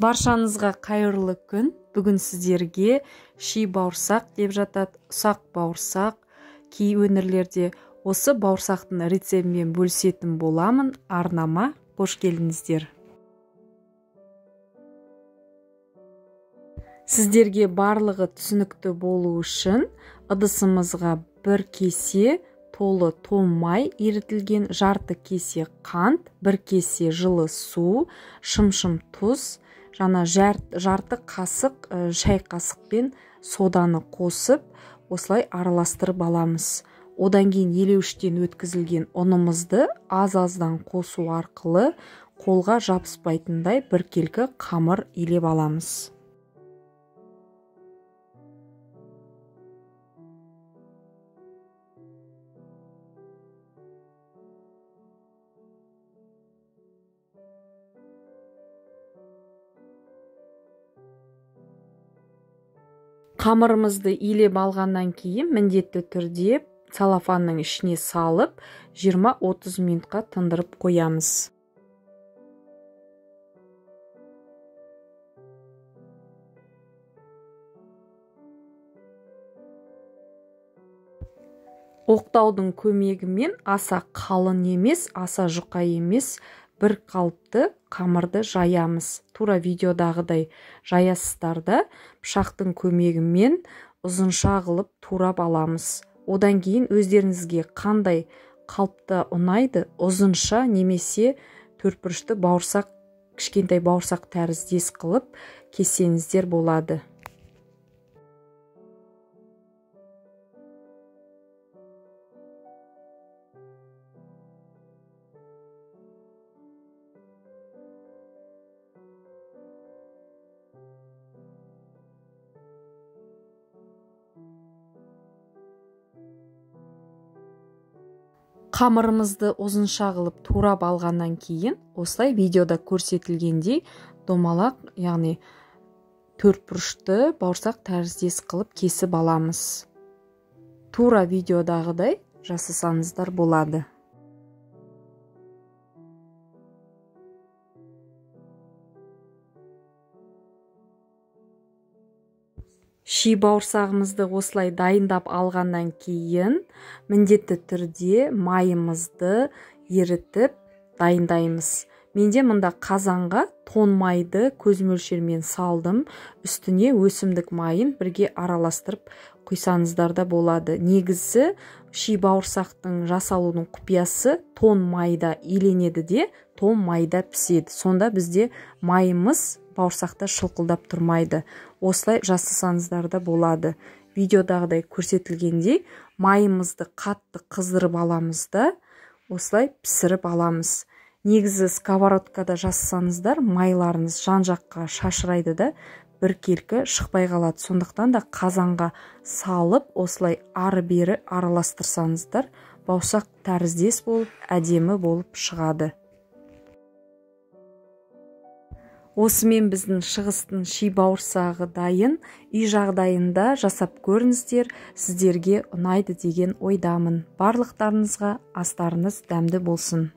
Баршаңызға қайырлы күн. Бүгін сіздерге ши бауырсақ деп жатады, ұсақ бауырсақ. Кей өңірлерде осы бауырсақтың рецептімен бөлісетін боламын. Арнама қош келдіңіздер. Сіздерге барлығы түсінікті болу үшін ыдысымызға 1 кесе толы том май ерітілген, жарты кесе қант, 1 кесе жылы су, шым-шым тұз, жана жарты қасық шай қасықпен соданы қосып, осылай араластырып аламыз. Одан кейін елеуіштен өткізілген ұнымызды аз-аздан қосу арқылы қолға жабыспайтындай біркелкі қамыр илеп аламыз. Қамырымызды илеп алғаннан кейін міндетті түрде целлофанның ішіне салып 20-30 минутқа тындырып қоямыз. Оқтаудың көмегімен аса қалың емес, аса жұқа емес, бір қалыпты қамырды жаямыз. Тура видеодағыдай жаясыздар да пышақтың көмегімен ұзынша қылып турап аламыз. Одан кейін өздеріңізге қандай қалыпта ұнайды, ұзынша немесе төртбұрышты бауырсақ, кішкентай бауырсақ тәріздес қылып кессеңіздер болады. Қамырымызды ұзынша қылып турап алғаннан кейін, осылай видеода көрсетілгендей домалақ, яғни төртбұрышты бауырсақ тәріздес қылып кесіп аламыз. Тура видеодағыдай жасасаңыздар болады. Ши бауырсағымызды осылай дайындап алғаннан кейін міндетті түрде майымызды ерітіп дайындаймыз. Менде мұнда қазанға тон майды көз мөлшермен салдым. Үстіне өсімдік майын бірге араластырып құйсаңыздар да болады. Негізі ши бауырсақтың жасалуының құпиясы тон майда иленеді де, тон майда піседі. Сонда бізде майымыз бауырсақта шылқылдап тұрмайды. Осылай жасасаңыздар да болады. Видеодағыдай көрсетілгендей майымызды қатты қыздырып аламыз да, осылай пісіріп аламыз. Негізі сковородкада жасасаңыздар майларыңыз жан-жаққа шашырайды да, біркелкі шықпай қалады. Сондықтан да қазанға салып, осылай ары-бері араластырсаңыздар, бауырсақ тәріздес болып, әдемі болып шығады. Осымен біздің шығыстың ши бауырсағы дайын. Үй жағдайында жасап көріңіздер, сіздерге ұнайды деген ойдамын. Барлықтарыңызға астарыңыз дәмді болсын.